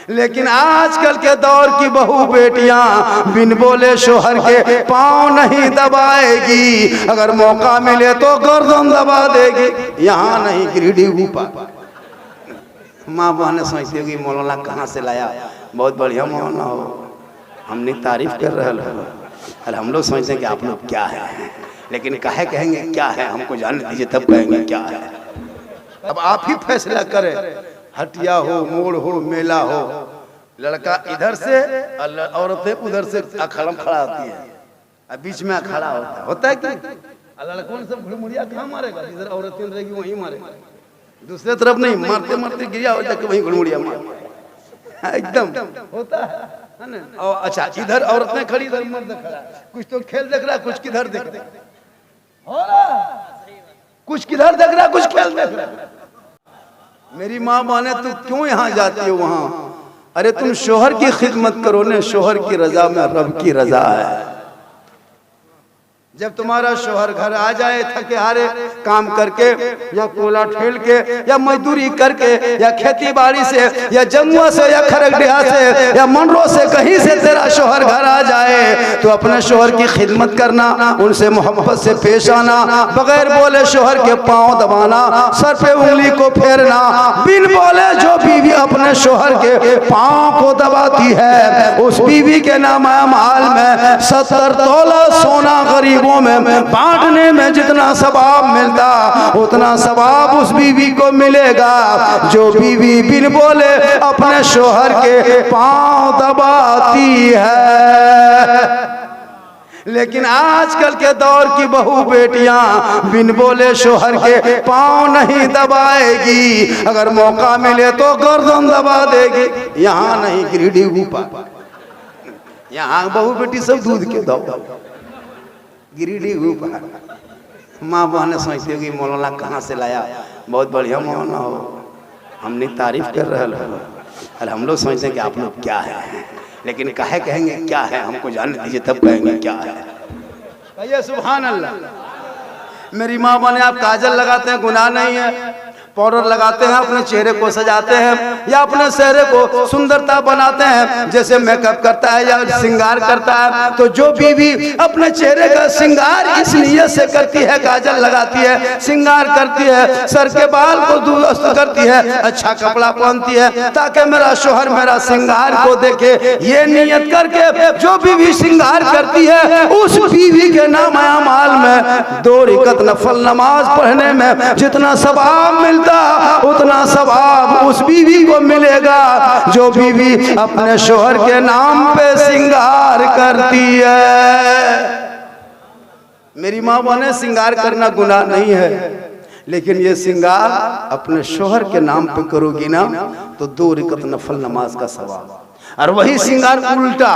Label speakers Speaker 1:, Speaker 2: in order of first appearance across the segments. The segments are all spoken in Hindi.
Speaker 1: लेकिन आजकल के दौर की बहू बेटियां बिन बोले शोहर के पांव नहीं दबाएगी, अगर मौका मिले तो गर्दन दबा देगी। यहाँ नहीं, गिरिडीह ऊपर। माँ बहने सोचती होगी मौलाना कहाँ से लाया, बहुत बढ़िया मौलाना हो, हमने तारीफ कर रहे हो। अरे हम लोग सोचते हैं कि आप लोग क्या है, लेकिन काहे कहेंगे क्या है, हमको जानने दीजिए तब कहेंगे क्या है। अब आप ही फैसला करें, हटिया हो, मोड़ हो, मेला हो, लड़का इधर से औरतें उधर से अखाड़ा खड़ा होती है, अब बीच में अखाड़ा होता है कि लड़कों सब घुड़मुड़िया कहाँ मारेगा, इधर औरतें रहेगी वहीं मारेगा, दूसरे तरफ नहीं, मारते मारते गिरिया हो जाके वहीं घुड़मुड़िया मार एकदम होता है ना। और अच्छा इधर औरतें खड़ी, इधर मर्द खड़ा, कुछ तो खेल देख रहा है, कुछ किधर देख रहा, कुछ किधर देख रहा है, कुछ खेल देख रहा है। मेरी माँ माने तू क्यों यहाँ जाती हो वहां, अरे तुम शोहर की खिदमत करो ने, शोहर की रजा में रब की रजा है। जब तुम्हारा शोहर घर आ जाए थके हारे काम करके या कोला ठेल के या मजदूरी करके या खेती बाड़ी से या जमुआ से या खरगडिया से या मंडरो से कहीं से तेरा शोहर घर आ जाए तो अपने शोहर की खिदमत करना, उनसे मोहब्बत से पेश आना, बगैर बोले शोहर के पांव दबाना, सर पे उंगली को फेरना। बिन बोले जो बीवी अपने शोहर के पांव को दबाती है उस बीवी के नाम माल में 70 तोला सोना गरीबों में बांटने में जितना सवाब मिलता उतना सवाब उस बीवी को मिलेगा जो बीवी बिन बोले अपने शोहर के पांव दबाती है। लेकिन आजकल के दौर की बहू बेटियां बिन बोले शोहर के पांव नहीं दबाएगी, अगर मौका मिले तो गर्दन दबा देगी। यहाँ नहीं, गिरिडीह ऊपर। यहाँ बहू बेटी सब दूध के दो, गिरिडीह ऊपर। माँ बहने सोचती होगी मौलाना कहाँ से लाया, बहुत बढ़िया मौलाना हो, हमने तारीफ कर रहे हो। अरे हम लोग सोचते हैं कि आप लोग क्या है, लेकिन काहे कहेंगे क्या है, हमको जानने दीजिए तब कहेंगे क्या है। कहिए सुभान अल्लाह। मेरी माँ बहने आप काजल लगाते हैं गुनाह नहीं है, पाउडर लगाते हैं, अपने चेहरे को सजाते हैं या अपने चेहरे को सुंदरता बनाते हैं, जैसे मेकअप करता है या श्रृंगार करता है, तो जो बीवी अपने चेहरे का श्रृंगार इस नियत से करती है, काजल लगाती है, श्रृंगार करती है, सर के बाल को दुरुस्त करती है, अच्छा कपड़ा पहनती है ताकि मेरा शोहर मेरा श्रृंगार को देखे, ये नियत करके जो बीवी श्रृंगार करती है उस बीवी के नाम अमाल में 2 रकात नफल नमाज पढ़ने में जितना सवाब मिलता उतना सवाब उस बीवी को मिलेगा जो बीवी अपने शोहर के नाम पे श्रृंगार करती है। मेरी माँ बहने श्रृंगार करना गुनाह नहीं है, लेकिन ये श्रृंगार अपने शोहर के नाम पे करोगी ना तो 2 रकात नफल नमाज का सवाब। और वही श्रृंगार उल्टा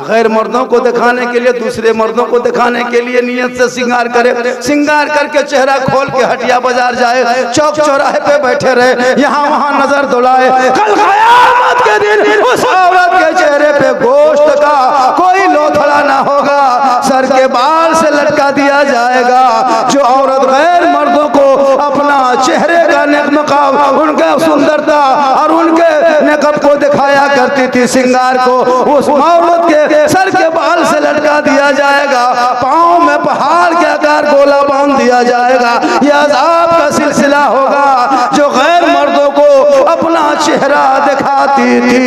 Speaker 1: गैर मर्दों को दिखाने के लिए, दूसरे मर्दों को दिखाने के लिए नियत से श्रृंगार करे, श्रृंगार करके चेहरा खोल के हटिया बाजार जाए, चौक चौराहे पे बैठे रहे, यहाँ वहाँ नजर दौड़ाए, कल क़यामत के दिन उस औरत के चेहरे पे गोश्त का कोई लोथड़ा ना होगा, सर के बाल से लटका दिया जाएगा। जो औरत गैर मर्दों को अपना चेहरे का नकब, उनके सुंदरता और उनके नकब को दिखाया करती थी, श्रृंगार को उस औरत के सर के बाल से लटका दिया जाएगा, पांव में पहाड़ के आकार गोला बांध दिया जाएगा। यह अज़ाब का सिलसिला होगा जो गैर मर्दों को अपना चेहरा दिखाती थी।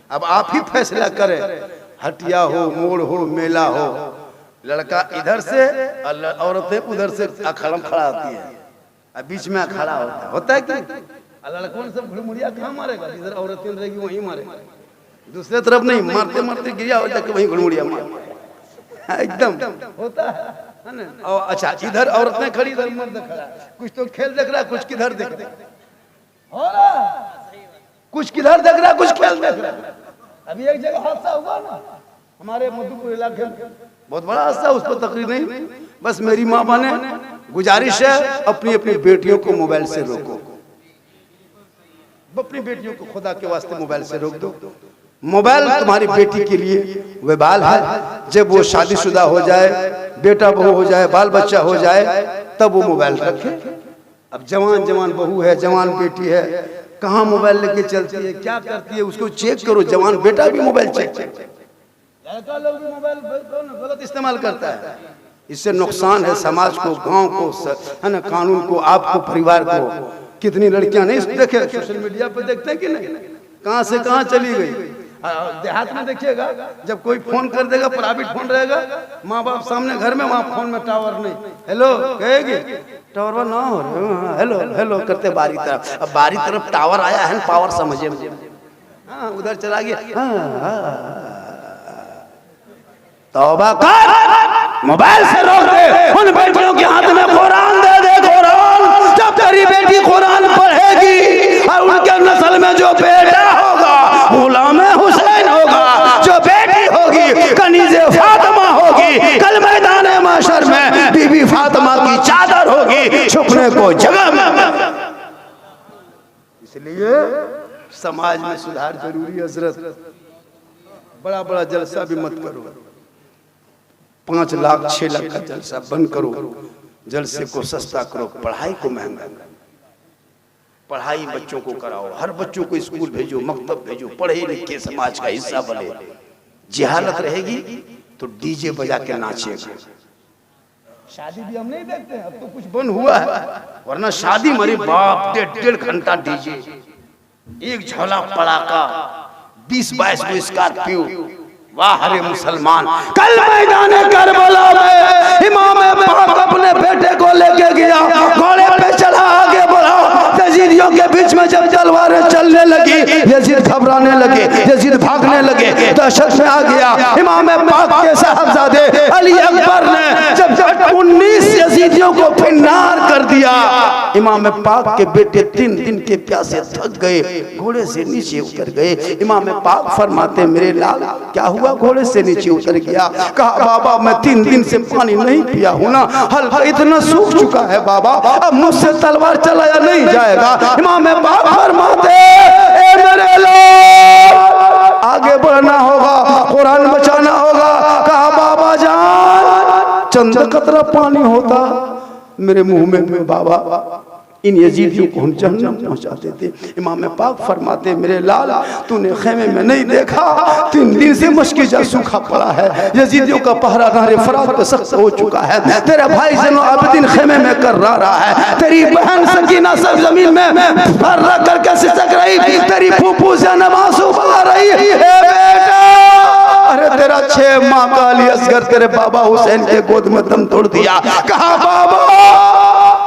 Speaker 1: अब आप ही फैसला करें, हटिया हो, मोड़ हो, मेला हो, लड़का इधर से औरतें उधर से अखाड़ा खड़ा होती है, अब बीच में अखाड़ा होता है कि लड़कों सब घुड़मुड़िया कहाँ मारेगा, इधर औरतें रहेगी वहीं मारेगा, दूसरे तरफ नहीं, मारते मारते गिरिया हो जाके वहीं घुड़मुड़िया मार एकदम होता है ना। और अच्छा इधर औरतें खड़ी, इधर मर्द खड़ा, कुछ तो खेल देख रहा है, कुछ किधर देख रहा, कुछ किधर देख रहा है, कुछ खेल देख रहा है। अभी एक जगह हादसा हुआ ना हमारे मधुपुर इलाके में, बहुत बड़ा हादसा, उस पर तकरीर नहीं। बस मेरी माँ बहने गुजारिश है, अपनी अपनी बेटियों को मोबाइल से रोको, अपनी बेटियों को खुदा के वास्ते मोबाइल से रोक दो। मोबाइल तुम्हारी बेटी के लिए वबाल है, जब वो शादीशुदा हो जाए, बेटा बहू हो जाए, बाल बच्चा हो जाए, तब वो मोबाइल रखे। अब जवान जवान बहू है, जवान बेटी है, कहाँ मोबाइल लेके चलती है, क्या करती है, उसको चेक करो। जवान बेटा भी मोबाइल चेक करता है, लड़का लोग भी मोबाइल गलत इस्तेमाल करता है। इससे नुकसान है समाज को, गांव को, है ना, कानून को, आपको, परिवार को। कितनी लड़कियां नहीं देखे, सोशल मीडिया पे देखते हैं कि नहीं, कहां से कहां चली गई। देहात में देखिएगा, जब कोई फोन कर देगा, प्राइवेट फोन रहेगा, माँ बाप सामने घर में, वहां फोन में टावर नहीं, हेलो कहेगी, टावर ना हो रहा, हेलो हेलो करते बारी तरफ। अब बारी तरफ टावर आया है, पावर समझे, हाँ उधर चला गया। तौबा कर, मोबाइल से रोक दे। उन बेटियों के हाथ में कुरान दे दे, कुरान। जब तेरी बेटी कुरान पढ़ेगी और उनके नस्ल में जो बेटा होगा गुलाम हुसैन होगा, जो बेटी होगी कनीज़े फातिमा होगी, कल मैदान माशर में बीबी फातिमा की चादर होगी, छुपने को जगह में। इसलिए समाज में सुधार जरूरी है हजरत। बड़ा बड़ा जलसा भी मत करो, 5 लाख 6 लाख का जलसा बंद करो, जलसे को सस्ता करो, पढ़ाई को महंगा करो। पढ़ाई बच्चों को कराओ, हर बच्चों को स्कूल भेजो, मकतब भेजो, पढ़े लिखे समाज का हिस्सा बने। जिहालत रहेगी तो डीजे बजा के नाचेगा। शादी भी हम नहीं देखते हैं, अब तो कुछ बंद हुआ है, वरना शादी मरे बाप 1.5 घंटा डीजे, एक झोला पड़ाका, 20-22 को स्कॉर्पियो। वाह हरे मुसलमान। कल मैदान करबला में इमाम पाक अपने बेटे को लेके गया, घोड़े पे चढ़ा, आगे बढ़ा। यजीदियों के बीच में जब तलवारें चलने लगी, यजीद घबराने लगे, यजीद भागने लगे, दहशत में आ गया। इमाम पाक के साहबजादे अली अकबर ने जब 19 यजीदियों को फिन्नार कर दिया, इमाम पाक के बेटे 3 दिन के प्यासे थक गए, घोड़े से नीचे उतर गए। इमाम पाक फरमाते, मेरे लाल क्या हुआ? घोड़े से नीचे उतर गया। कहा, बाबा मैं 3 दिन से पानी नहीं पिया हूं ना, हल्का इतना सूख चुका है बाबा, अब मुझसे तलवार चलाया नहीं जाएगा। इमाम पाक फरमाते, ए मेरे लोग आगे बढ़ना होगा, कुरान बचाना होगा। कहा, बाबा जान चंद कतरा पानी होता मेरे मुंह में बाबा, इन यजीदियों को हम जहन्नम पहुंचाते थे। इमाम पाक फरमाते, मेरे लाल तूने खेमे में नहीं देखा, 3 दिन से मशकीजा सूखा पड़ा है, यजीदियों का पहरा नारे फरात पे सख्त हो चुका है, तेरा भाई ज़ैनुल आबिदीन खेमे में कर रहा है, तेरी बहन सकीना सब जमीन में भर रख करके सिसक रही, तेरी फूफू ज़ैनब आंसू बहा रही है। बेटा अरे तेरा 6 माह का अली असगर तेरे बाबा हुसैन के गोद में दम तोड़ दिया। कहा, बाबा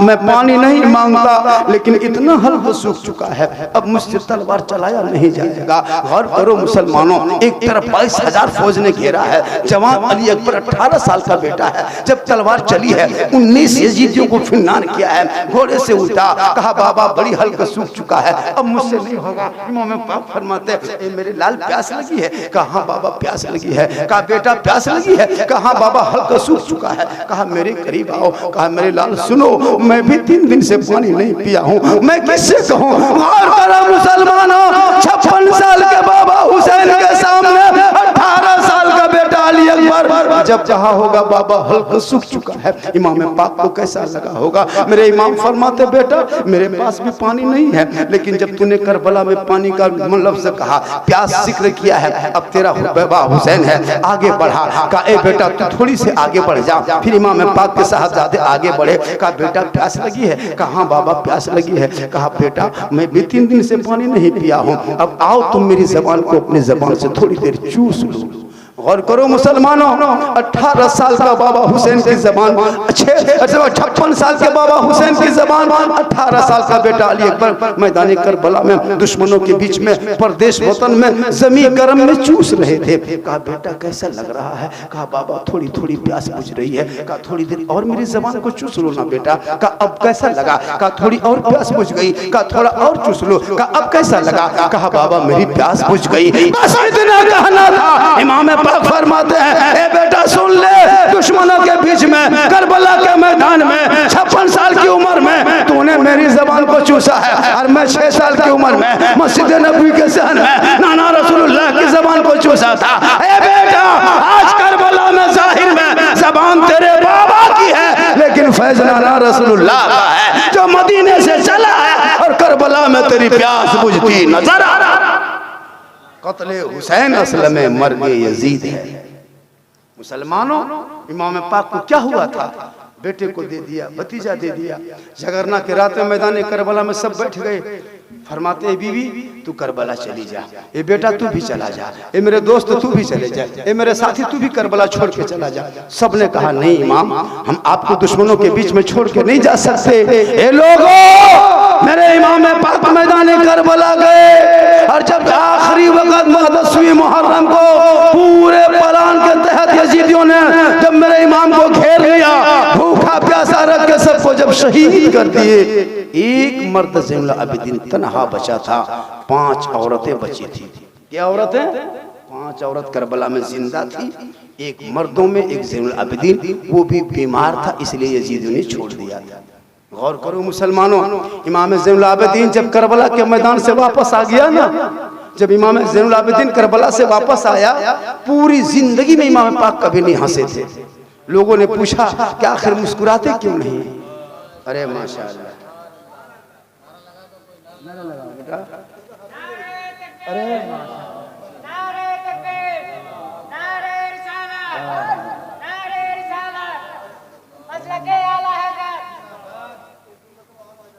Speaker 1: मैं पानी नहीं मांगता, लेकिन इतना हल्का सूख चुका है, अब मुझसे तलवार चलाया नहीं जाएगा। गौर करो मुसलमानों, एक तरफ 22,000 फौज ने घेरा है, जवान अली अकबर 18 साल का बेटा है, जब तलवार चली है 19 यजीदियों को फिन्नार किया है, घोड़े से उल्टा। कहा, बाबा बड़ी हल्का सूख चुका है, अब मुझसे नहीं होगा। इमाम पाक फरमाते, मेरे लाल प्यास लगी है। कहा, बाबा प्यास लगी है। कहा, बेटा प्यास लगी है। कहा, बाबा हल्का सूख चुका है। कहा, मेरे करीब आओ। कहा, मेरे लाल सुनो, मैं भी 3 दिन से पानी नहीं पिया हूँ, मैं किससे कहूँ? और करा मुसलमानों, 56 साल के बाबा हुसैन के सामने 18 साल का बेटा अली अकबर जब चाहा होगा, बाबा हल्का सूख चुका है। इमाम पाक को कैसा लगा होगा? मेरे इमाम फरमाते, बेटा मेरे पास भी पानी नहीं है, लेकिन जब तूने करबला में पानी का मतलब से कहा, प्यास जिक्र किया है, अब तेरा बाबा हुसैन है, आगे बढ़ा। कहा, ए बेटा तू थोड़ी से आगे बढ़ जा। फिर इमाम पाक के साहबजादे आगे बढ़े। कहा, बेटा प्यास लगी है? कहा, बाबा प्यास लगी है। कहा, बेटा मैं भी 3 दिन से पानी नहीं पिया हूँ, अब आओ तुम मेरी जबान को अपनी जबान से थोड़ी देर चूस लो। गौर करो मुसलमानों, 18 साल का बाबा हुसैन की जबान, 56 साल के बाबा हुसैन की जबान, 18 साल का बेटा अली अकबर मैदान करबला में दुश्मनों के बीच में परदेश वतन में जमीन गरम में चूस रहे थे। कहा, बेटा कैसा लग रहा है? कहा, बाबा थोड़ी थोड़ी प्यास बुझ रही है। कहा, थोड़ी देर और मेरी जबान को चूस लो ना बेटा। कहा, अब कैसा लगा? कहा, थोड़ी और प्यास बुझ गई। कहा, थोड़ा और चूस लो। कहा, अब कैसा लगा? कहा, बाबा मेरी प्यास बुझ गई। बस इतना कहना था। इमाम पाक फरमाते हैं, ए बेटा सुन ले, दुश्मनों के बीच में करबला के मैदान में 56 साल की उम्र में तूने मेरी जबान को चूसा है, और मैं 6 साल की उम्र में मस्जिद नबी के सहन में नाना रसूलुल्लाह की जबान को चूसा था। ए बेटा आज करबला में जाहिर में जबान तेरे बाबा की है, लेकिन फैज नाना रसूलुल्लाह का है, जो मदीने से चला है और करबला करबला में तेरी प्यास बुझती नजर आ रहा। कत्ले हुसैन असल में मर्ग यजीद है। मुसलमानों, इमाम पाक को क्या हुआ था? बेटे को दे दिया, भतीजा दे दिया। झगरना के रात में मैदान करबला में सब बैठ गए। फरमाते हैं बीवी तू करबला चली जा, ए बेटा तू भी चला जा, ए मेरे दोस्त तू भी चले जा, ए मेरे साथी तू भी करबला छोड़ के चला जा। सबने कहा नहीं इमाम, हम आपको दुश्मनों के बीच में छोड़ के नहीं जा सकते। ए लोगों, मेरे इमाम पाक मैदान करबला गए और जब आखिरी वक्त 10वीं मुहर्रम को पूरे प्लान के तहत यजीदियों ने जब मेरे इमाम को घेर लिया, भूखा प्यासा रख के सबको जब शहीद कर दिए, एक मर्द ज़ैनुल आबिदीन तन्हा बचा था, 5 औरतें बची थी। क्या औरतें? 5 औरत करबला में जिंदा थी, एक मर्दों में एक ज़ैनुल आबिदीन, वो भी बीमार था इसलिए यजीदियों ने छोड़ दिया था। गौर करो मुसलमानों, इमाम ज़ैनुल आबिदीन जब करबला के मैदान से वापस आ गया ना, जब इमाम ज़ैनुल आबिदीन करबला से वापस आया, पूरी जिंदगी में इमाम पाक कभी नहीं हंसे थे। लोगों ने पूछा कि आखिर मुस्कुराते क्यों नहीं? अरे माशाअल्लाह, बेटा, अरे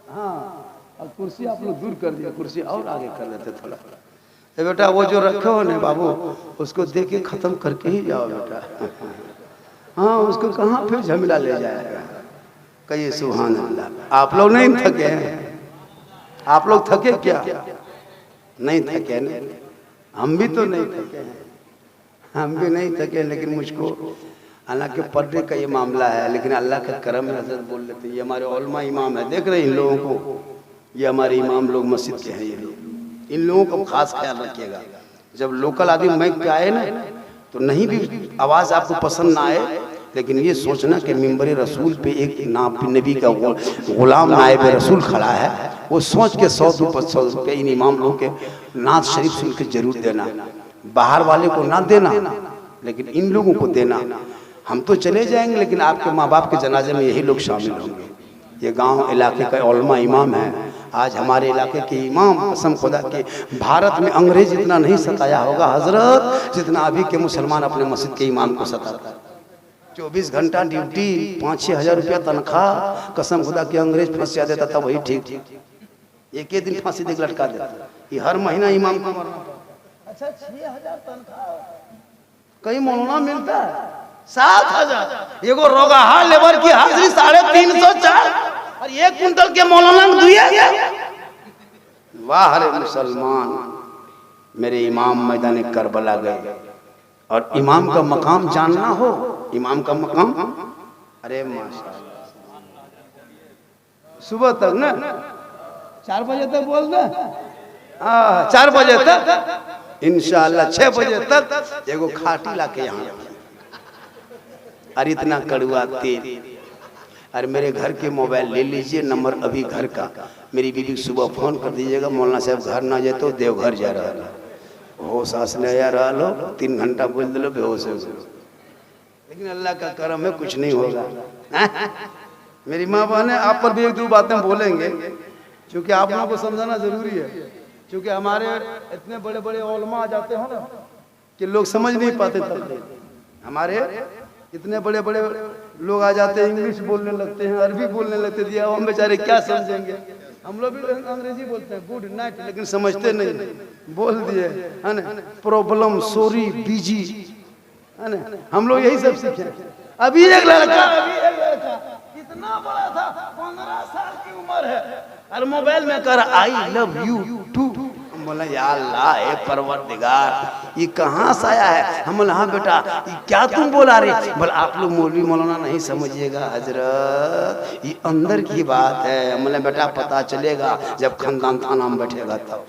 Speaker 1: हाँ, अब कुर्सी आप लोग दूर कर दिया, कुर्सी और आगे कर लेते थोड़ा। ए बेटा, वो जो रखे हो ना बाबू, उसको दे के खत्म करके ही जाओ बेटा। हाँ, उसको कहाँ फिर झमेला ले जाएगा। कहिए सुभान अल्लाह। आप लोग नहीं थके हैं? आप लोग थके क्या? नहीं थके ना? हम भी तो नहीं थके हैं, हम भी नहीं थके। लेकिन मुझको हालांकि पढ़ने का ये मामला है, लेकिन अल्लाह का करम है, हज़रत बोल लेते हैं। ये हमारे उलमा इमाम है, देख रहे हैं इन लोगों को, ये हमारे इमाम लोग मस्जिद के हैं। ये लोग, इन लोगों का खास ख्याल रखिएगा। जब लोकल आदमी माइक पे आए ना, तो नहीं भी आवाज़ आपको पसंद ना आए, लेकिन ये सोचना कि मिंबर रसूल पे एक नबी का गुलाम नायब रसूल खड़ा है, वो सोच के 100 रुपये इन इमाम लोगों के नात शरीफ सुन के जरूर देना। बाहर वाले को ना देना, लेकिन इन लोगों को देना। हम तो चले जाएंगे, लेकिन आपके माँ बाप के जनाजे में यही लोग शामिल होंगे। ये गांव इलाके का उलमा इमाम है। आज हमारे इलाके के इमाम, कसम खुदा के, भारत में अंग्रेज इतना नहीं सताया होगा हजरत जितना अभी के मुसलमान अपने मस्जिद के इमाम को सताता है। 24 घंटा ड्यूटी, 5-6 हज़ार रुपया तनख्वाह, कसम खुदा के अंग्रेज फंसा देता था वही ठीक। एक ही दिन फांसी देकर लटका देता। ये हर महीना इमाम को मरना। अच्छा, 6,000 तनख्वाह, कहीं मौलाना मिलता है 7,000। एगो रोगाहा लेबर की हाजिरी 350-4 और 1 कुंटल के मौलाना दिया गया। वाह रे मुसलमान, मेरे इमाम मैदान करबला गए। और इमाम का मकाम जानना हो, इमाम का मकाम, अरे माशाअल्लाह, सुबह तक ना 4 बजे तक बोल दे, 4 बजे तक इंशाअल्लाह 6 बजे तक एगो खाटी ला के यहाँ, और इतना कड़वा तेल। अरे मेरे घर के मोबाइल ले लीजिए, नंबर अभी घर का, मेरी बीवी सुबह फोन कर दीजिएगा, मौलाना साहब घर ना जाए तो देवघर जा रहा है, होश आसने आया रहा लो, 3 घंटा बोल दे लो, बेहोश हो। लेकिन अल्लाह का करम है, कुछ नहीं होगा। मेरी माँ बहने आप पर भी 1-2 बातें बोलेंगे, क्योंकि आप लोगों को समझाना जरूरी है। क्योंकि हमारे इतने बड़े बड़े उलमा आ जाते हो ना कि लोग समझ नहीं पाते। तब हमारे इतने बड़े बड़े लोग आ जाते हैं, इंग्लिश बोलने लगते हैं, अरबी बोलने लगते हैं, हम बेचारे क्या समझेंगे। हम लोग भी अंग्रेजी बोलते हैं गुड नाइट, लेकिन समझते नहीं, बोल दिए है ना, प्रॉब्लम, सॉरी, बिजी, है ना, हम लोग यही सब सीखे। अभी एक लड़का इतना बड़ा था, 15 साल की उम्र है, और मोबाइल में कर आई लव यू टू। बोला या अल्लाह ए परवरदिगार, ये कहाँ से आया है? हम बोला हाँ बेटा, ये क्या तुम बोला रे? बोला आप लोग मौलवी मौलाना नहीं समझिएगा हजरत, ये अंदर की बात है। हम बोले बेटा पता चलेगा जब खानदान थाना में बैठेगा तब।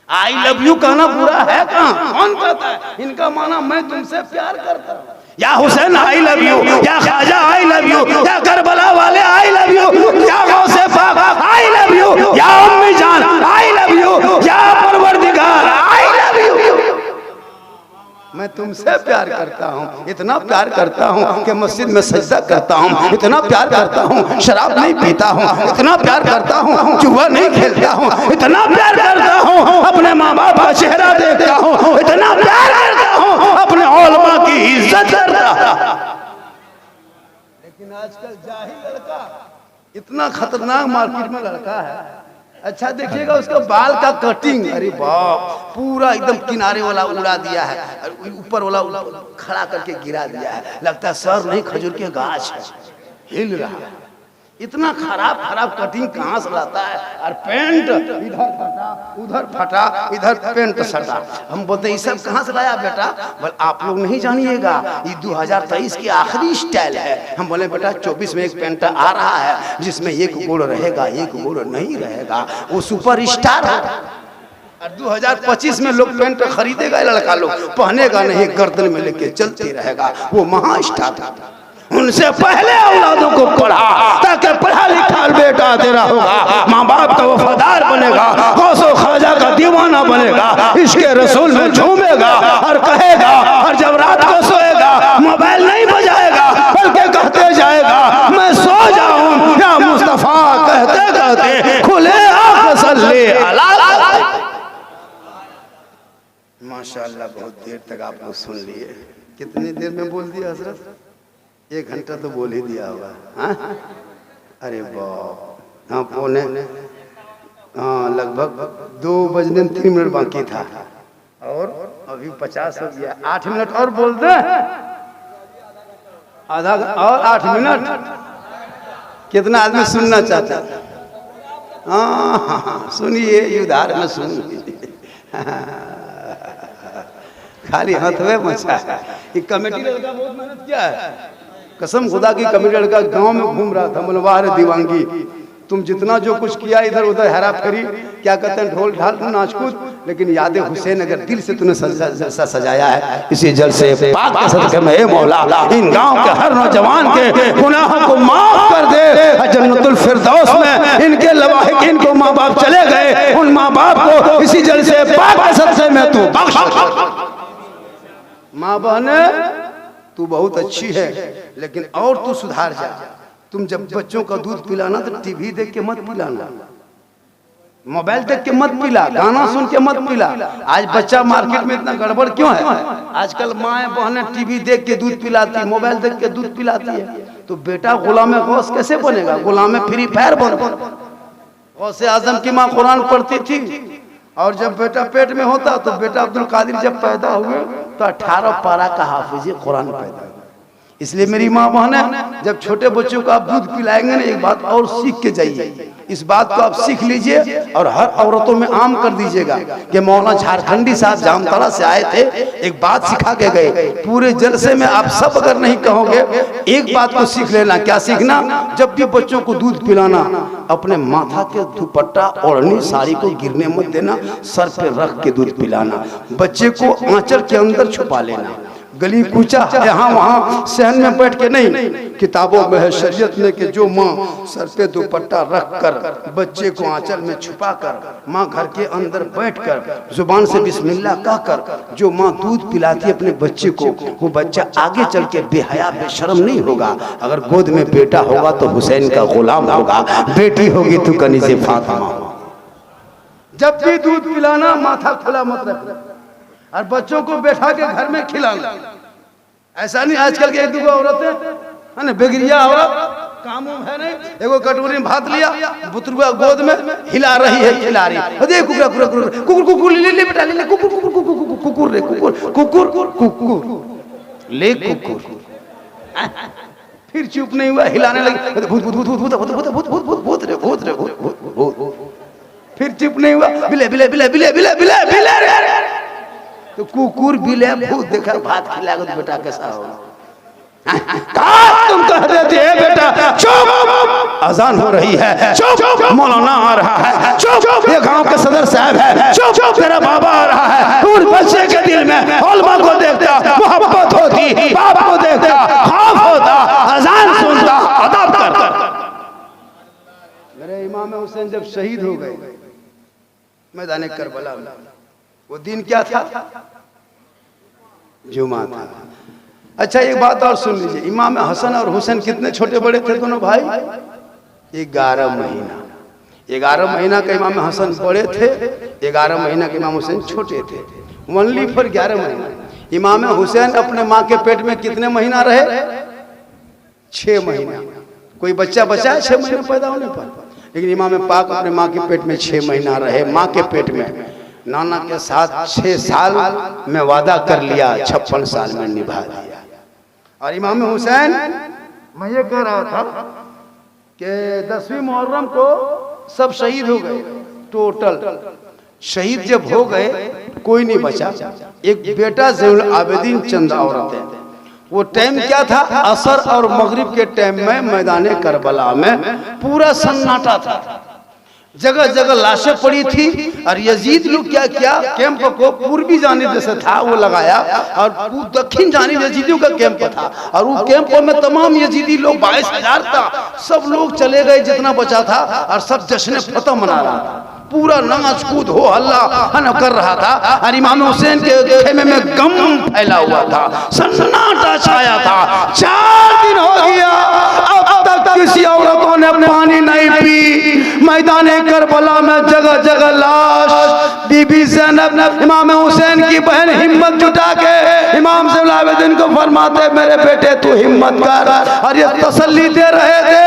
Speaker 1: आई लव यू कहना बुरा है कहाँ? कौन कहता है? इनका माना मैं तुमसे प्यार करता हूँ। या हुसैन आई लव यू, या ख्वाजा आई लव यू, या करबला वाले आई लव यू, या गौसे पाक आई लव यू, या उम्मी जान आई लव यू, या परवरदिगार आई लव यू। मैं तुमसे प्यार करता हूँ, इतना प्यार करता हूँ कि मस्जिद में सजदा करता हूँ, इतना प्यार करता हूँ शराब नहीं पीता हूँ, इतना प्यार करता हूँ जुआ नहीं खेलता हूँ, इतना प्यार करता हूँ अपने माँ बाप का चेहरा देखता हूँ, इतना प्यार करता हूँ अपने उलमा की इज्जत करता। लेकिन आजकल जाहिल लड़का इतना खतरनाक मार्केट में लड़का है। अच्छा देखिएगा उसका बाल का कटिंग, अरे बाप, पूरा एकदम किनारे वाला उड़ा दिया है, ऊपर वाला खड़ा करके गिरा दिया है, लगता है सर नहीं खजूर के गाछ है, हिल रहा है। इतना खराब खराब कटिंग कहाँ से लाता है। और पेंट इधर फटा उधर फटा, इधर पेंट सटा। हम बोलते हैं ये सब कहाँ से लाया बेटा? बोल आप लोग नहीं जानिएगा, ये 2023 की आखिरी स्टाइल है। हम बोले बेटा 24 में एक पेंट आ रहा है जिसमें एक गोड़ रहेगा एक गोड़ नहीं रहेगा, वो सुपर स्टार है। और 2025 में लोग पेंट खरीदेगा, लड़का लोग पहनेगा नहीं, गर्दन में लेके चलते रहेगा, वो महा स्टार था। उनसे पहले औलादों को पढ़ा ताकि पढ़ा लिखा बेटा तेरा होगा, माँ बाप का वफादार बनेगा, गौसो ख्वाजा का दीवाना बनेगा, इसके रसूल में झूमेगा और कहेगा, और जब रात को सोएगा मोबाइल नहीं बजाएगा बल्कि कहते जाएगा मैं सो जाऊं या मुस्तफा, कहते कहते खुले आंख सल्ले अला। माशाअल्लाह, बहुत देर तक आप लोग सुन लिए। कितनी देर में बोल दिया हजरत? 1 घंटा तो बोल ही दिया होगा। हाँ, अरे बाप, हाँ पौने, हाँ लगभग 2 बजने 3 मिनट बाकी था और अभी 50 हो गया। 8 मिनट और बोल दे, आधा और 8 मिनट। कितना आदमी सुनना चाहता? हाँ सुनिए, युद्धार में सुनिए। खाली हथवे मचा है। ये कमेटी लड़का बहुत मेहनत किया है, कसम खुदा की। कमेटी लड़का गांव में घूम रहा था, मनवार दीवानगी, तुम जितना जो कुछ किया इधर उधर हेरा फेरी, क्या कहते हैं ढोल ढाल नाच कूद, लेकिन याद हुसैन अगर दिल से तूने सजाया है, इसी जलसे पाक के सदके में ए मौला इन गांव के हर नौजवान के गुनाहों को माफ कर दे, जन्नतुल फिरदौस में इनके लवाहिक इनको माँ बाप चले गए, उन माँ बाप को इसी जलसे पाक के सदके में तू बख्श। माँ बहने तू बहुत अच्छी है, लेकिन और तू सुधार जा। तुम जब बच्चों का दूध पिलाना तो टीवी देख के मत पिलाना, मोबाइल देख के मत पिला, गाना सुन के मत पिला। आज बच्चा मार्केट में इतना गड़बड़ क्यों है? आजकल माएँ बहनें टीवी देख के दूध पिलाती, मोबाइल देख के दूध पिलाती है, तो बेटा गुलाम गौस कैसे बनेगा? गुलाम फ्री फायर बन। गौसे आजम की माँ कुरान पढ़ती थी, और जब बेटा पेट में होता तो बेटा अब्दुल कादिर जब पैदा हुए तो 18 पारा का हाफिज कुरान पैदा हुआ। इसलिए मेरी माँ बहन, जब छोटे बच्चों को आप दूध पिलाएंगे ना, एक बात और सीख के जाइए, इस बात को आप सीख लीजिए और हर औरतों में आम कर दीजिएगा कि मौलाना झारखंडी साहब जामताड़ा से आए थे, एक बात सिखा के गए। पूरे जलसे में आप सब अगर नहीं कहोगे, एक बात को सीख लेना। क्या सीखना? जब भी बच्चों को दूध पिलाना, अपने माथा के दुपट्टा ओढ़नी साड़ी को गिरने मत देना, सर पे रख के दूध पिलाना। बच्चे को आंचल के अंदर छुपा लेना, गली कूचा यहाँ वहाँ सहन में बैठ के नहीं। किताबों में है, शरीयत में, कि जो माँ सर पे दुपट्टा रख कर बच्चे को आंचल में छुपा कर, माँ घर के अंदर बैठ कर जुबान से बिस्मिल्लाह कहकर जो माँ दूध पिलाती है अपने बच्चे को, वो बच्चा आगे चल के बेहया बेशर्म नहीं होगा। अगर गोद में बेटा होगा तो हुसैन का गुलाम होगा, बेटी होगी तो कनीज़े फातिमा। जब भी दूध पिलाना माथा खुला मत रखना, और बच्चों को बैठा के घर में खिलाना। ऐसा नहीं आजकल के 1-2 औरतें है ना, बेगरिया औरत, काम है नहीं, एगो कटोरी में भात लिया, बुतरुआ गोद में हिला रही है, खिला रही है। देख कुकुर कुकुर कुकुर कुकुर ले ले बेटा, ले ले कुकुर कुकुर कुकुर कुकुर रे कुकुर कुकुर कुकुर ले कुकुर। फिर चुप नहीं हुआ, हिलाने लगी, भूत भूत भूत भूत भूत भूत भूत भूत भूत भूत रे भूत रे भूत भूत। फिर चुप नहीं हुआ, बिले बिले बिले बिले बिले बिले बिले, तो कुकुर बिले भूत देखकर भात खिलाएगा तो बेटा कैसा होगा? तुम कह देते हैं बेटा चुप, अजान हो रही है, चुप, मौलाना आ रहा है, चुप, ये गांव के सदर साहब है, चुप, तेरा बाबा आ रहा है। उस बच्चे के दिल में उलमा को देखता मोहब्बत होती, बाप को देखता खौफ होता, अजान सुनता, अदब करता। मेरे इमाम हुसैन जब शहीद हो गए मैदान करबला में, वो दिन क्या था? जुमा था। अच्छा एक बात और सुन लीजिए, इमाम हसन और हुसैन कितने छोटे बड़े थे दोनों भाई? 11 महीना। 11 महीना का इमाम हसन बड़े थे, 11 महीना के इमाम हुसैन छोटे थे। ओनली फॉर 11 महीना। इमाम हुसैन अपने माँ के पेट में कितने महीना रहे? 6 महीना। कोई बच्चा बचा है 6 महीने पैदा होने पर? लेकिन इमाम पाक अपने माँ के पेट में 6 महीना रहे, माँ के पेट में। नाना के साथ 6 साल में वादा कर लिया, 56 साल में निभा दिया। और इमाम हुसैन, मैं ये कह रहा था कि 10वीं मुहर्रम को सब शहीद हो गए, टोटल शहीद जब हो गए कोई नहीं बचा। एक बेटा ज़ैनुल आबिदीन चंद औरतें, वो टाइम क्या था? असर और मगरिब के टाइम में मैदान करबला में पूरा सन्नाटा था, जगह जगह लाशें पड़ी थी। और यजीद लोग क्या किया, कैंप को पूर्वी जानिब जैसे था वो लगाया, और दक्षिण जानिब यजीदियों का कैंप था। और वो कैंप में तमाम यजीदी लोग 22,000 था, सब लोग चले गए जितना बचा था, और सब जश्न फतह मना रहा था। पूरा नमाज कूद हो हल्ला कर रहा था। और इमाम हुसैन के खेमे में गम फैला हुआ था, सन्नाटा छाया था। 4 दिन हो गया, अब तक किसी औरतों ने पानी नहीं पी। मैदान करबला में जगह जगह लाश। बीबी ज़ैनब इमाम हुसैन की बहन हिम्मत जुटा के इमाम ज़ैनुल आबिदीन को फरमाते, मेरे बेटे तू हिम्मत कर। और ये तसल्ली दे रहे थे।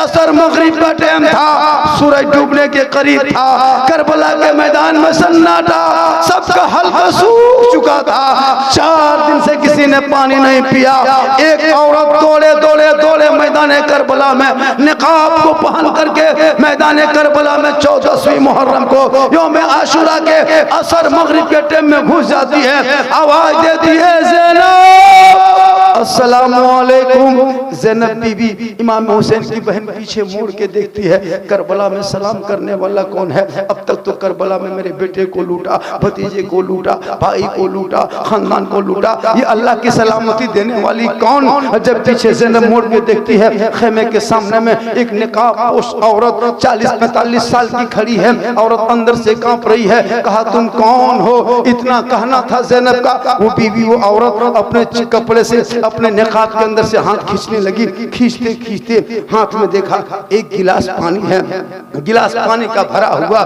Speaker 1: असर मगरिब का टाइम था, सूरज डूबने के करीब था। करबला के मैदान में सन्नाटा, सबका हल्का सूख चुका था। 4 दिन से किसी ने पानी नहीं पिया। एक औरत दौड़े दौड़े दौड़े मैदान करबला में निकाब को पहन करके मैदान करबला में 14वीं मुहर्रम को यौम आशुरा के असर मगरिब के टाइम में घुस जाती है। आवाज देती है, ज़ैनब अस्सलामु अलैकुम। ज़ैनब बीबी इमाम हुसैन की बहन पीछे मुड़ के देखती है, करबला में सलाम करने वाला कौन है? अब तक तो करबला में मेरे बेटे को लूटा, भतीजे को लूटा, भाई को लूटा, खानदान को लूटा, ये अल्लाह की सलामती देने वाली कौन? जब पीछे ज़ैनब मुड़ के देखती है, खेमे के सामने में एक निकाबपोश औरत 40-45 साल की खड़ी है। औरत अंदर से कांप रही है। कहा, तुम कौन हो? इतना कहना था ज़ैनब का। वो बीवी, वो औरत अपने कपड़े से अपने निकाब के अंदर से हाथ खींचने लगी। खींचते खींचते हाथ में देखा एक गिलास पानी है, गिलास पानी का भरा हुआ।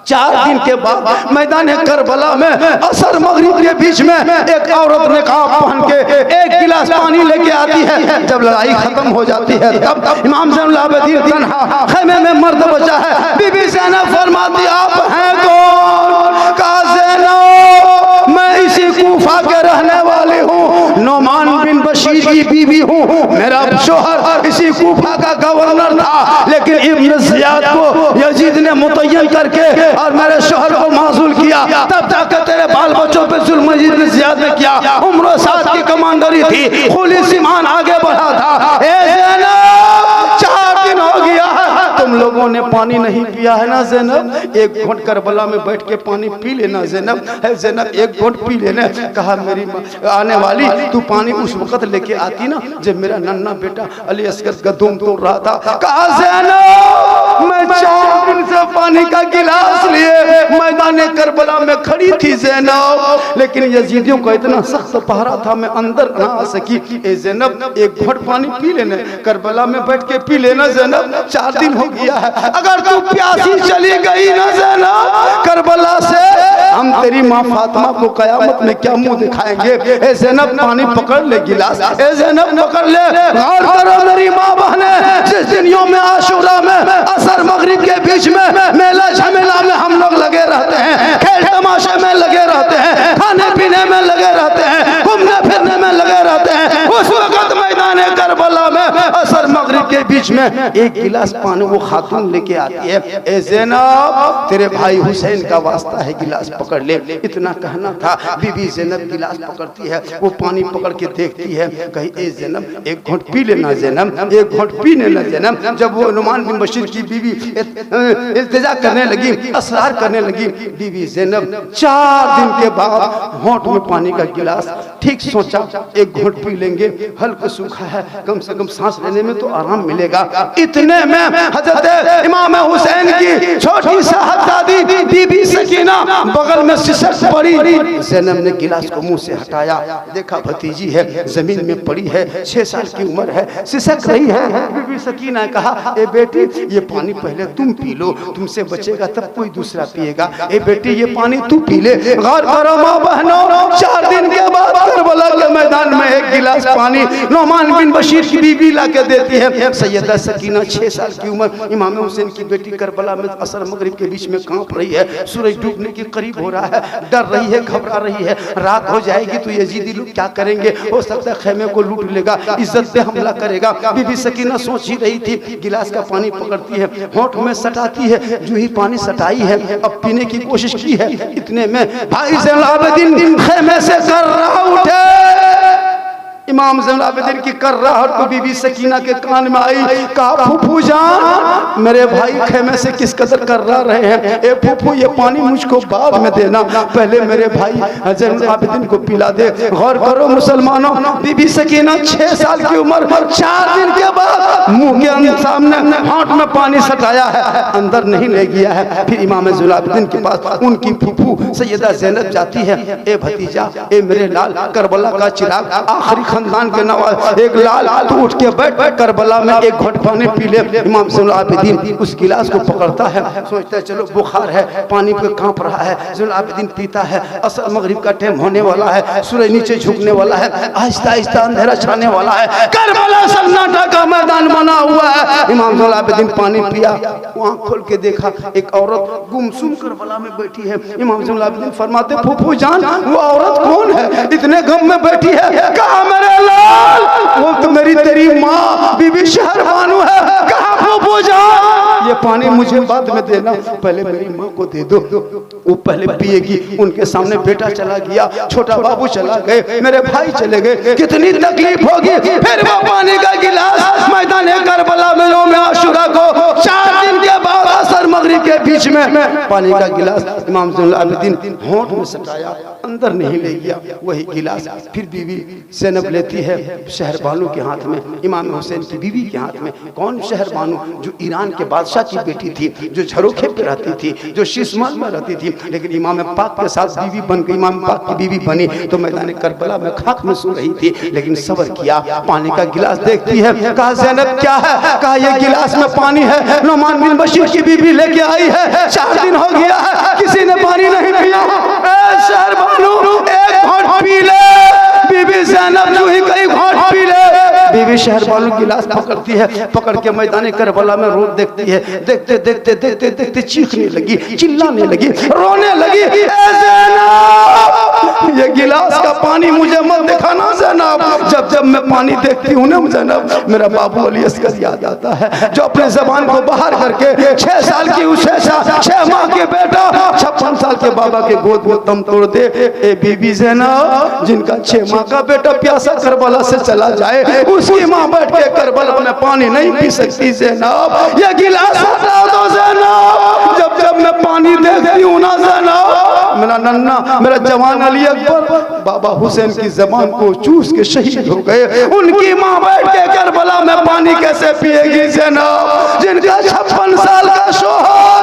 Speaker 1: 4 दिन के बाद मैदान करबला में असर मगरिब के बीच में एक औरत निकाब पहन के एक गिलास पानी लेके आती है। जब लड़ाई खत्म हो जाती है तब इमाम ज़ैनुल आबिदीन तन्हा खेमे में मर्द बचा है। बीबी ज़ैनब फरमाती, आप हैं कौन? कहा, ज़ैनब मैं इसी कूफा के रहने वाली हूँ, नोमान बिन बशीर की बीवी हूँ। मेरा शोहर इसी कूफा का गवर्नर था, लेकिन इब्न ज़ियाद को यजीद ने मुतय्यन करके और मेरे शोहर को माजूल किया। तब जाकर तेरे बाल बच्चों पे जुल्म यजीद ने ज़ियाद ने किया। उम्र साद की कमांडरी थी, खुली सीमान आगे बढ़ा था। ज़ैनब 4 दिन हो गया, तुम लोगों ने पानी नहीं पिया है ना ज़ैनब? एक घोंट करबला में बैठ के पानी पी लेना ज़ैनब। है ज़ैनब, एक घोंट पी लेना। कहा, मेरी आने वाली, तू पानी उस वक्त लेके आती ना जब मेरा नन्ना बेटा अली असगर गद्दूम तोड़ रहा था। कहा, ज़ैनब मैं 4 दिन से पानी का गिलास लिए मैदान करबला में खड़ी थी ज़ैनब, लेकिन यजीदियों को इतना सख्त पहरा था, मैं अंदर ना आ सकी। ए ज़ैनब, एक घोंट पानी पी लेना, करबला में बैठ के पी लेना ज़ैनब। 4 दिन हो गया है, अगर तू प्यासी चली गई ना ज़ैनब करबला से, हम तेरी माँ फातिमा को कयामत में क्या मुंह दिखाएंगे? ए ज़ैनब, पानी पकड़ ले गिलास। ए ज़ैनब, पकड़ ले। गौर करो मेरी माँ बहने, जिस दिन यौम आशुरा में असर मगरिब के बीच में मेला झमेला में हम लोग लगे रहते हैं, खेल तमाशे में लगे रहते हैं, खाने पीने में लगे रहते हैं, घूमने फिरने में लगे रहते हैं, उस वक्त मैदान करबला में असर मगरिब के बीच में एक गिलास पानी वो खातून लेके आती है। ए ज़ैनब, तेरे भाई हुसैन का वास्ता है, गिलास पकड़ ले। इतना कहना था। बीबी ज़ैनब गिलास पकड़ती है, वो पानी पकड़ के देखती है। कही, ए ज़ैनब, एक घोंट पी लेना ज़ैनब, एक घोंट पी लेना ज़ैनब। जब वो नुमान बिन बशीर की बीवी इल्तिजा करने लगी, असरार करने लगी, बीबी ज़ैनब 4 दिन के बाद होंठ में पानी का गिलास, ठीक सोचा एक घोंट पी लेंगे, हल्का सूखा है, कम से कम सांस लेने में तो आराम मिलेगा। पिएगा। इतने में हजरत इमाम हुसैन की छोटी साहबजादी बीबी सकीना बगल में सिसक पड़ी। ज़ैनब ने गिलास को मुंह से हटाया, देखा भतीजी है, जमीन में पड़ी है, 6 साल की उम्र है, सिसक रही है। बीबी सकीना ने कहा, ए बेटी ये पानी पहले तुम पी लो, तुमसे बचेगा तब कोई दूसरा पिएगा। ए बेटी ये पानी तू पी ले। गौर करो माँ बहनों, 4 दिन के बाद करबला के मैदान में एक गिलास पानी नौमान बिन बशीर की बीबी ला के देती है। सैयदा सकीना 6 साल की उम्र, इमाम हुसैन की बेटी करबला में असर मगरिब के बीच में कांप रही है, सूरज डूबने के करीब हो रहा है, डर रही है, घबरा रही है, रात हो जाएगी तो यजीदी लोग क्या करेंगे, हो सकता है खेमे को लूट लेगा, इज्जत पे हमला करेगा। बीबी सकीना सोच ही रही थी, गिलास का पानी पकड़ती है, होंठ में सटाती है, जो ही पानी सटाई है अब पीने की कोशिश की है। इतने में भाई ज़ैनुल आबिदीन खेमे से कर्रा उठे। इमाम ज़ैनुल आबिदीन की कर्राहट तो बीबी सकीना के कान में आई। कहा, फूफू जान मेरे भाई खेमे से किस कदर कर्रा रहे हैं, ए फूफू ये पानी मुझको बाद में देना, पहले मेरे भाई ज़ैनुल आबिदीन को पिला दे। गौर करो मुसलमानों, बीबी सकीना 6 साल की उम्र, 4 दिन के बाद मुंह के सामने होंठ में पानी सटाया है, अंदर नहीं ले गया है। फिर इमाम ज़ैनुल आबिदीन के पास उनकी फूफू सैयदा ज़ैनब जाती है, ए भतीजा, ए मेरे लाल, करबला का चिराग, आखिरी खानदान के नवाज, एक लाल तू उठ के बैठ, करबला में एक घोट पानी पी ले। इमाम ज़ैनुल आबिदीन उस गिलास को पकड़ता है, सोचता है चलो बुखार है, पानी पे कांप रहा है। ज़ैनुल आबिदीन पीता है, असर मगरिब का टाइम होने वाला है, सूरज नीचे झुकने वाला है, आहिस्ता आहिस्ता अंधेरा छाने वाला है, करबला सन्नाटा का मैदान बना हुआ है। इमाम ज़ैनुल आबिदीन पानी पिया, आँख खोल के देखा एक औरत गुमसुम करबला में बैठी है। इमाम ज़ैनुल आबिदीन फरमाते, फूफू जान वो औरत कौन है, इतने गम में बैठी है? कहा, मेरे लाल वो तो मेरी तेरी माँ बीबी शहरबानू है। कहा, फूफू जान ये पानी मुझे बाद में देना, पहले मेरी माँ को दे दो, वो पहले पिएगी। उनके सामने बेटा चला गया, छोटा बाबू चला गए, मेरे भाई चले गए, कितनी तकलीफ होगी। फिर वो पानी का गिलास मैदान करबला में यौम आशुरा को 4 दिन के बाद असर मगरिब के बीच में पानी का गिलास इमाम ज़ैनुल आबिदीन होंठ में सटाया, अंदर नहीं ले गया वही गिलास। फिर बीबी ज़ैनब लेती है शहरबानू के हाथ में, इमाम हुसैन की बीवी के हाथ में। कौन शहरबानू? जो ईरान के बादशाह की बेटी थी, जो झरोखे पे रहती थी, जो शीशमहल में रहती थी, लेकिन इमाम पाक के साथ बीवी बन गई, इमाम पाक की बीवी बनी तो मैदान करबला में खाक में सो रही थी, लेकिन सब्र किया। पानी का गिलास देखती है, कहा, ज़ैनब क्या है? कहा, ये गिलास में पानी है, नौमान बिन बशीर की बीवी लेके आई है, 4 दिन हो गया है, किसी ने पानी नहीं पिया। शहरबानू एक घोट पी ले। बीबी ज़ैनब जो ही कहीं घोट पी ले, बीबी शहरबानू गिलास पकड़ती है, पकड़ के मैदान करबला में रोड देखती है, देखते देखते देखते देखते चीखने लगी, चिल्लाने लगी, रोने लगी, ए ज़ैनब ये गिलास का पानी मुझे मत दिखाना ज़ैनब। जब जब मैं पानी देखती हूँ ना ज़ैनब, मेरा बाबू अली असगर याद आता है, जो अपने ज़बान को बाहर करके 6 साल की 6 माह के बेटा 56 साल के बाबा के गोद में दम तोड़ दे। ए बीबी ज़ैनब, जिनका 6 माह का बेटा प्यासा करबला से चला जाए, उसकी माँ बैठ के करबला में पानी नहीं पी सकती। ज़ैनब ये गिलास हटा दो ज़ैनब। जब जब मैं पानी देखती हूँ ना ज़ैनब, मेरा नन्ना, मेरा जवान अली अकबर बाबा हुसैन की जबान को चूस के शहीद हो गए, उनकी माँ बैठ के करबला में पानी कैसे पिएगी ज़ैनब? जिनका 56 साल का शोहर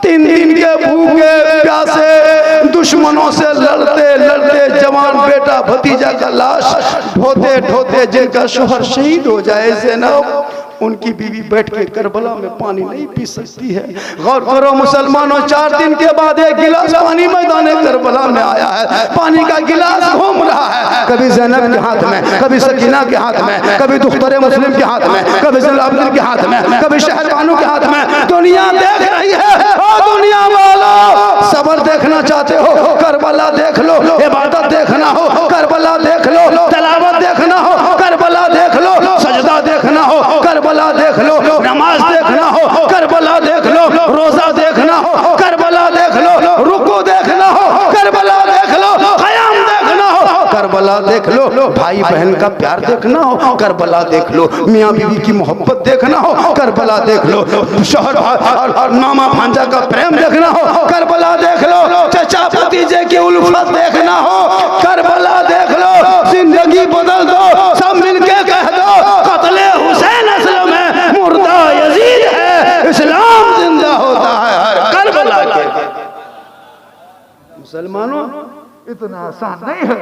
Speaker 1: 3 दिन के भूखे प्यासे दुश्मनों से लड़ते लड़ते जवान बेटा भतीजा का लाश ढोते ढोते जिनका शोहर शहीद हो जाए ज़ैनब, उनकी बीवी बैठ के करबला में पानी नहीं पी सकती है। गौर करो मुसलमानों, 4 दिन के बाद एक गिलास पानी मैदान करबला में आया है, पानी का गिलास घूम रहा है, कभी ज़ैनब के हाथ में, कभी सकीना के हाथ में, कभी दुख्तर मुस्लिम के हाथ में, कभी ज़ैनुल आबिदीन के हाथ में, कभी शहरबानू के हाथ में। दुनिया देख रही है, ओ दुनिया वालों, सबर देखना चाहते हो करबला देख लो, इबादत देखना हो करबला देख लो, तलावत देखना हो करबला देख लो, सजदा देखना हो करबला देख लो, नमाज देखना हो करबला देख लो, रोजा देखना हो करबला देख लो, रुकू देखना हो करबला देख लो, क़याम देखना हो करबला देख लो, भाई बहन का प्यार देखना हो करबला देख लो, मियाँ बीवी की मोहब्बत देखना हो करबला देख लो, शोहर और मामा भांजा का प्रेम देखना हो करबला देख लो, चचा भतीजे की उल्फत देखना हो करबला देख लो, जिंदगी बदल दो, सब मिलके कह दो कत्ले हुसैन असल में मुसलमानों इतना आसान नहीं है।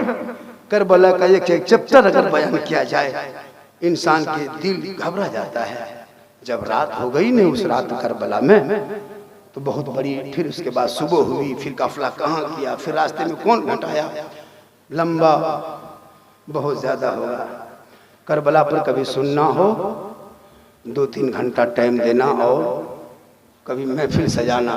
Speaker 1: करबला का एक एक चैप्टर अगर बयान किया जाए इंसान के दिल घबरा जाता है। जब रात हो गई ने उस रात करबला में तो बहुत बड़ी, फिर उसके बाद सुबह हुई, फिर काफिला कहाँ किया, फिर रास्ते में कौन घटाया, लंबा बहुत ज्यादा होगा। करबला पर कभी सुनना हो 2-3 घंटा टाइम देना और कभी महफिल सजाना।